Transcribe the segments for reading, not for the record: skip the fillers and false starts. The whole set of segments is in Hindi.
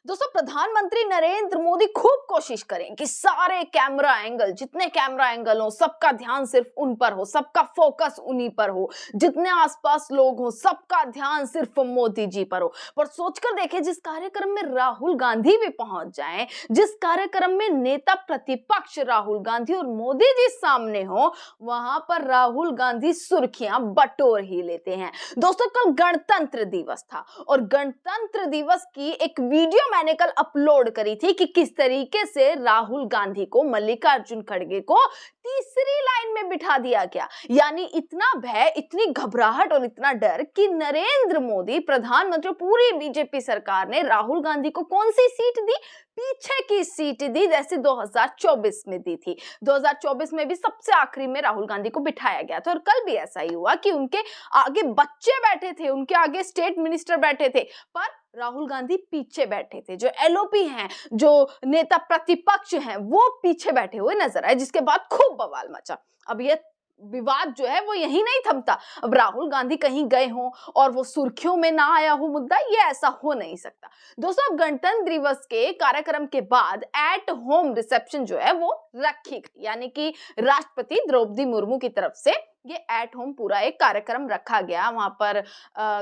दोस्तों प्रधानमंत्री नरेंद्र मोदी खूब कोशिश करें कि सारे कैमरा एंगल, जितने कैमरा एंगल हो, सबका ध्यान सिर्फ उन पर हो, सबका फोकस उन्हीं पर हो, जितने आसपास लोग हो सबका ध्यान सिर्फ मोदी जी पर हो। पर सोचकर देखें, जिस कार्यक्रम में राहुल गांधी भी पहुंच जाएं, जिस कार्यक्रम में नेता प्रतिपक्ष राहुल गांधी और मोदी जी सामने हो, वहां पर राहुल गांधी सुर्खियां बटोर ही लेते हैं। दोस्तों कल गणतंत्र दिवस था और गणतंत्र दिवस की एक वीडियो मैंने कल अपलोड करी थी कि किस तरीके से राहुल गांधी को, मल्लिकार्जुन खड़गे को तीसरी लाइन में बिठा दिया गया। यानी इतना भय, इतनी घबराहट और इतना डर कि नरेंद्र मोदी प्रधानमंत्री, पूरी बीजेपी सरकार ने राहुल गांधी को कौन सी सीट दी? पीछे की सीट दी, जैसे 2024 में दी थी। 2024 में भी सबसे आखिरी में राहुल गांधी को बिठाया गया था और कल भी ऐसा ही हुआ कि उनके आगे बच्चे बैठे थे, उनके आगे स्टेट मिनिस्टर बैठे थे, पर राहुल गांधी पीछे बैठे थे। जो एलओपी हैं, जो नेता प्रतिपक्ष हैं, वो पीछे बैठे हुए नजर आए, जिसके बाद खूब बवाल मचा। अब ये विवाद जो है वो यही नहीं थमता। अब राहुल गांधी कहीं गए हों और वो सुर्खियों में ना आया हो मुद्दा, ये ऐसा हो नहीं सकता। दोस्तों अब गणतंत्र दिवस के कार्यक्रम के बाद एट होम रिसेप्शन जो है वो रखी गई, यानी कि राष्ट्रपति द्रौपदी मुर्मू की तरफ से ये एट होम पूरा एक कार्यक्रम रखा गया। वहां पर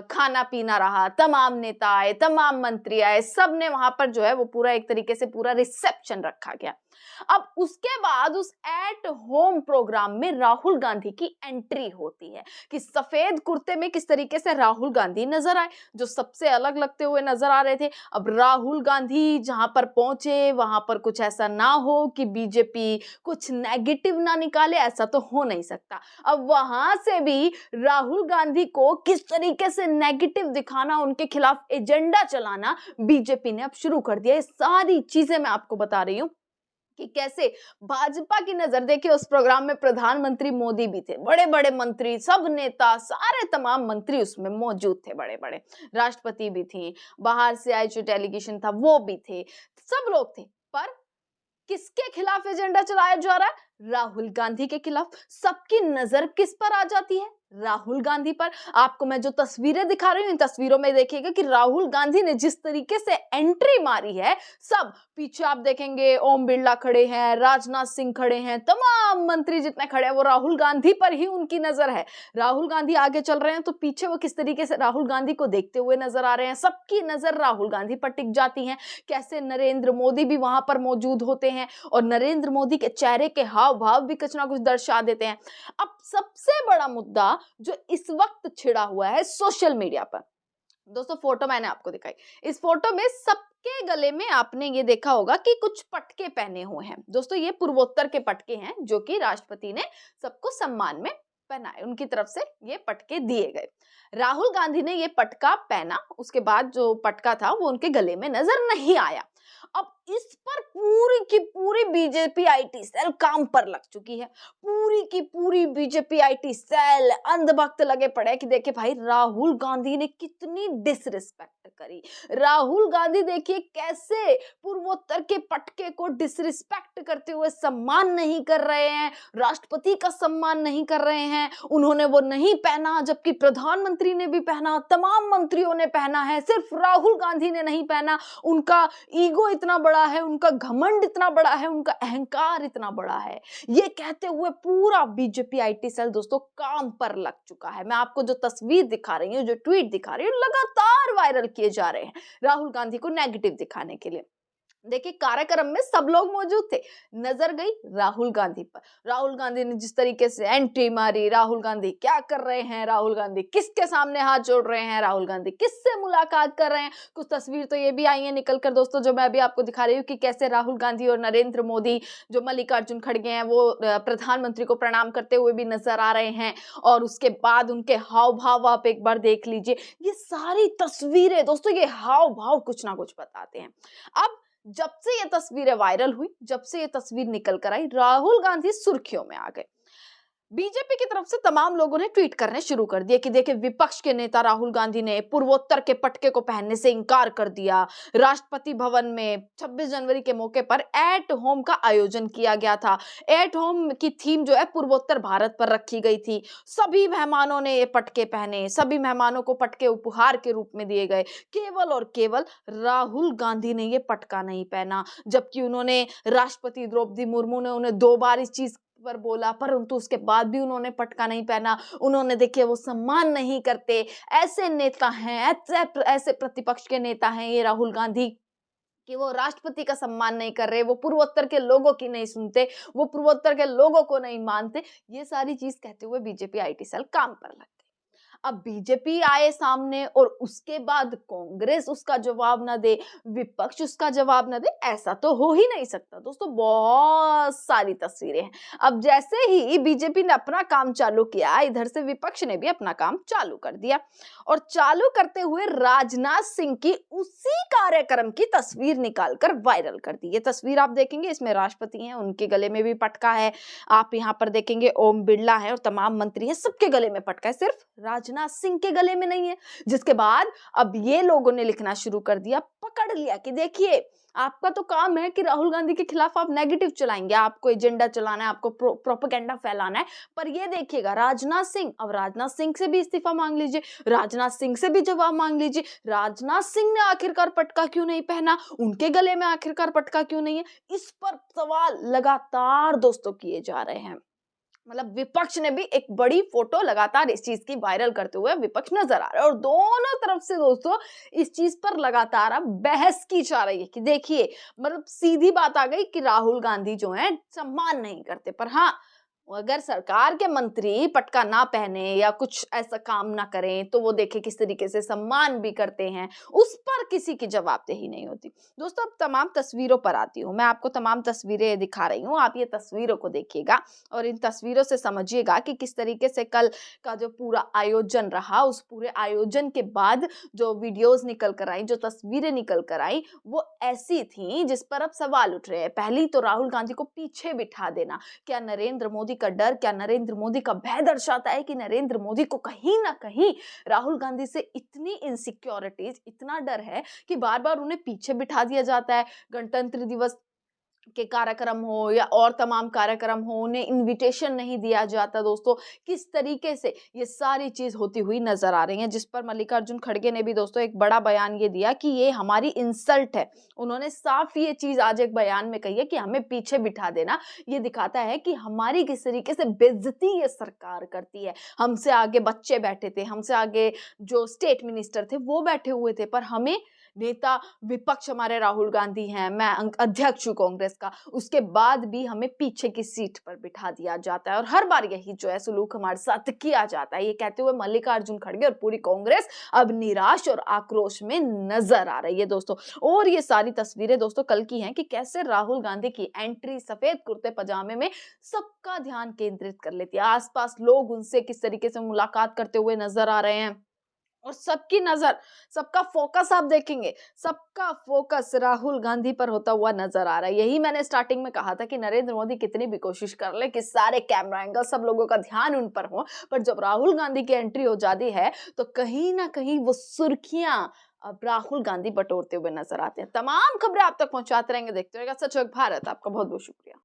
खाना पीना रहा, तमाम नेता आए, तमाम मंत्री आए, सबने वहां पर जो है वो पूरा एक तरीके से पूरा रिसेप्शन रखा गया। अब उसके बाद उस एट होम प्रोग्राम में राहुल गांधी की एंट्री होती है कि सफेद कुर्ते में किस तरीके से राहुल गांधी नजर आए, जो सबसे अलग लगते हुए नजर आ रहे थे। अब राहुल गांधी जहां पर पहुंचे वहां पर कुछ ऐसा ना हो कि बीजेपी कुछ नेगेटिव ना निकाले, ऐसा तो हो नहीं सकता। अब वहां से भी राहुल गांधी को किस तरीके से नेगेटिव दिखाना, उनके खिलाफ एजेंडा चलाना बीजेपी ने अब शुरू कर दिया। ये सारी चीजें मैं आपको बता रही हूं कि कैसे भाजपा की नजर, देखिए उस प्रोग्राम में प्रधानमंत्री मोदी भी थे, बड़े बड़े मंत्री, सब नेता, सारे तमाम मंत्री उसमें मौजूद थे, बड़े बड़े राष्ट्रपति भी थी, बाहर से आए जो डेलीगेशन था वो भी थे, सब लोग थे। पर किसके खिलाफ एजेंडा चलाया जा रहा है? राहुल गांधी के खिलाफ। सबकी नजर किस पर आ जाती है? राहुल गांधी पर। आपको मैं जो तस्वीरें दिखा रही हूं, इन तस्वीरों में देखिएगा कि राहुल गांधी ने जिस तरीके से एंट्री मारी है, सब पीछे आप देखेंगे ओम बिरला खड़े हैं, राजनाथ सिंह खड़े हैं, तमाम मंत्री जितने खड़े हैं वो राहुल गांधी पर ही उनकी नजर है। राहुल गांधी आगे चल रहे हैं तो पीछे वो किस तरीके से राहुल गांधी को देखते हुए नजर आ रहे हैं, सबकी नजर राहुल गांधी पर टिक जाती है। कैसे नरेंद्र मोदी भी वहां पर मौजूद होते हैं और नरेंद्र मोदी के चेहरे के हाव भाव भी कुछ ना कुछ दर्शा देते हैं। अब सबसे बड़ा मुद्दा जो इस वक्त छिड़ा हुआ है सोशल मीडिया पर, दोस्तों फोटो मैंने आपको दिखाई, इस फोटो में सबके गले में आपने ये देखा होगा कि कुछ पटके पहने हुए हैं। दोस्तों ये पूर्वोत्तर के पटके हैं जो कि राष्ट्रपति ने सबको सम्मान में पहनाए, उनकी तरफ से ये पटके दिए गए। राहुल गांधी ने ये पटका पहना, उसके बाद जो पटका था वो उनके गले में नजर नहीं आया। अब इस पर पूरी की पूरी बीजेपी आईटी सेल काम पर लग चुकी है। पूरी की पूरी बीजेपी आईटी सेल अंधभक्त लगे पड़े कि देखिए भाई राहुल गांधी ने कितनी डिसरिस्पेक्ट करी। राहुल गांधी देखिए कैसे पूर्वोत्तर के पटके को डिसरिस्पेक्ट करते हुए सम्मान नहीं कर रहे हैं, राष्ट्रपति का सम्मान नहीं कर रहे हैं। उन्होंने वो नहीं पहना, जबकि प्रधानमंत्री ने भी पहना, तमाम मंत्रियों ने पहना है, सिर्फ राहुल गांधी ने नहीं पहना। उनका ईगो इतना बड़ा है, उनका घमंड इतना बड़ा है, उनका अहंकार इतना बड़ा है, ये कहते हुए पूरा बीजेपी आईटी सेल दोस्तों काम पर लग चुका है। मैं आपको जो तस्वीर दिखा रही हूँ, जो ट्वीट दिखा रही हूँ, लगातार वायरल किए जा रहे हैं राहुल गांधी को नेगेटिव दिखाने के लिए। देखिए कार्यक्रम में सब लोग मौजूद थे, नजर गई राहुल गांधी पर। राहुल गांधी ने जिस तरीके से एंट्री मारी, राहुल गांधी क्या कर रहे हैं, राहुल गांधी किसके सामने हाथ जोड़ रहे हैं, राहुल गांधी किससे मुलाकात कर रहे हैं। कुछ तस्वीर तो ये भी आई है निकल कर दोस्तों, जो मैं अभी आपको दिखा रही हूँ कि कैसे राहुल गांधी और नरेंद्र मोदी, जो मल्लिकार्जुन खड़गे हैं, वो प्रधानमंत्री को प्रणाम करते हुए भी नजर आ रहे हैं। और उसके बाद उनके हाव भाव आप एक बार देख लीजिए। ये सारी तस्वीरें दोस्तों, ये हाव भाव कुछ ना कुछ बताते हैं। अब जब से ये तस्वीरें वायरल हुई, जब से ये तस्वीर निकल कर आई, राहुल गांधी सुर्खियों में आ गए। बीजेपी की तरफ से तमाम लोगों ने ट्वीट करने शुरू कर दिए कि देखिए, विपक्ष के नेता राहुल गांधी ने पूर्वोत्तर के पटके को पहनने से इनकार कर दिया। राष्ट्रपति भवन में 26 जनवरी के मौके पर एट होम का आयोजन किया गया था। एट होम की थीम जो है पूर्वोत्तर भारत पर रखी गई थी। सभी मेहमानों ने ये पटके पहने, सभी मेहमानों को पटके उपहार के रूप में दिए गए। केवल और केवल राहुल गांधी ने ये पटका नहीं पहना, जबकि उन्होंने राष्ट्रपति द्रौपदी मुर्मू ने उन्हें 2 बार इस चीज पर बोला, परंतु उसके बाद भी उन्होंने पटका नहीं पहना। उन्होंने, देखिए, वो सम्मान नहीं करते। ऐसे नेता हैं, ऐसे प्रतिपक्ष के नेता हैं ये राहुल गांधी, कि वो राष्ट्रपति का सम्मान नहीं कर रहे, वो पूर्वोत्तर के लोगों की नहीं सुनते, वो पूर्वोत्तर के लोगों को नहीं मानते। ये सारी चीज कहते हुए बीजेपी आईटी सेल काम पर लग गई। अब बीजेपी आए सामने और उसके बाद कांग्रेस उसका जवाब ना दे, विपक्ष उसका जवाब ना दे, ऐसा तो हो ही नहीं सकता दोस्तों। बहुत सारी तस्वीरें हैं। अब जैसे ही बीजेपी ने अपना काम चालू किया, इधर से विपक्ष ने भी अपना काम चालू कर दिया, और चालू करते हुए राजनाथ सिंह की उसी कार्यक्रम की तस्वीर निकालकर वायरल कर दी। ये तस्वीर आप देखेंगे, इसमें राष्ट्रपति हैं, उनके गले में भी पटका है। आप यहाँ पर देखेंगे ओम बिरला है और तमाम मंत्री हैं, सबके गले में पटका है, सिर्फ राजनाथ सिंह के गले में नहीं है। जिसके बाद अब ये लोगों ने लिखना शुरू कर दिया, पकड़ लिया कि देखिए, आपका तो काम है कि राहुल गांधी के खिलाफ आप नेगेटिव चलाएंगे, आपको एजेंडा चलाना है, आपको प्रोपेगेंडा फैलाना है, पर ये देखिएगा राजनाथ सिंह, अब राजनाथ सिंह से भी इस्तीफा मांग लीजिए, राजनाथ सिंह से भी जवाब मांग लीजिए। राजनाथ सिंह ने आखिरकार पटका क्यों नहीं पहना, उनके गले में आखिरकार पटका क्यों नहीं है, इस पर सवाल लगातार दोस्तों किए जा रहे हैं। मतलब विपक्ष ने भी एक बड़ी फोटो लगातार इस चीज की वायरल करते हुए विपक्ष नजर आ रहा है, और दोनों तरफ से दोस्तों इस चीज पर लगातार अब बहस की जा रही है कि देखिए, मतलब सीधी बात आ गई कि राहुल गांधी जो है सम्मान नहीं करते, पर हाँ, अगर सरकार के मंत्री पटका ना पहने या कुछ ऐसा काम ना करें तो वो देखे किस तरीके से सम्मान भी करते हैं, उस पर किसी की जवाबदेही नहीं होती। दोस्तों, अब तमाम तस्वीरों पर आती हूँ, मैं आपको तमाम तस्वीरें दिखा रही हूँ, आप ये तस्वीरों को देखिएगा और इन तस्वीरों से समझिएगा कि किस तरीके से कल का जो पूरा आयोजन रहा, उस पूरे आयोजन के बाद जो वीडियोस निकल कर आई, जो तस्वीरें निकल कर आई, वो ऐसी थी जिस पर अब सवाल उठ रहे हैं। पहली तो राहुल गांधी को पीछे बिठा देना, क्या नरेंद्र मोदी का डर, क्या नरेंद्र मोदी का भय दर्शाता है कि नरेंद्र मोदी को कहीं ना कहीं राहुल गांधी से इतनी इनसिक्योरिटीज, इतना डर है कि बार बार उन्हें पीछे बिठा दिया जाता है। गणतंत्र दिवस के कार्यक्रम हो या और तमाम कार्यक्रम हो, उन्हें इनविटेशन नहीं दिया जाता। दोस्तों, किस तरीके से ये सारी चीज होती हुई नजर आ रही है, जिस पर मल्लिकार्जुन खड़गे ने भी दोस्तों एक बड़ा बयान ये दिया कि ये हमारी इंसल्ट है। उन्होंने साफ ये चीज आज एक बयान में कही है कि हमें पीछे बिठा देना ये दिखाता है कि हमारी किस तरीके से बेइज्जती ये सरकार करती है। हमसे आगे बच्चे बैठे थे, हमसे आगे जो स्टेट मिनिस्टर थे वो बैठे हुए थे, पर हमें नेता विपक्ष हमारे राहुल गांधी हैं, मैं अध्यक्ष हूँ कांग्रेस का, उसके बाद भी हमें पीछे की सीट पर बिठा दिया जाता है और हर बार यही जो है सलूक हमारे साथ किया जाता है। ये कहते हुए मल्लिकार्जुन खड़गे और पूरी कांग्रेस अब निराश और आक्रोश में नजर आ रही है दोस्तों। और ये सारी तस्वीरें दोस्तों कल की हैं कि कैसे राहुल गांधी की एंट्री सफेद कुर्ते पजामे में सबका ध्यान केंद्रित कर लेती है। आसपास लोग उनसे किस तरीके से मुलाकात करते हुए नजर आ रहे हैं और सबकी नजर, सबका फोकस आप देखेंगे, सबका फोकस राहुल गांधी पर होता हुआ नजर आ रहा है। यही मैंने स्टार्टिंग में कहा था कि नरेंद्र मोदी कितनी भी कोशिश कर ले कि सारे कैमरा एंगल, सब लोगों का ध्यान उन पर हो, पर जब राहुल गांधी की एंट्री हो जाती है तो कहीं ना कहीं वो सुर्खियां अब राहुल गांधी बटोरते हुए नजर आते हैं। तमाम खबरें आप तक पहुंचाते रहेंगे, देखते रहेगा सच वक्त भारत। आपका बहुत बहुत शुक्रिया।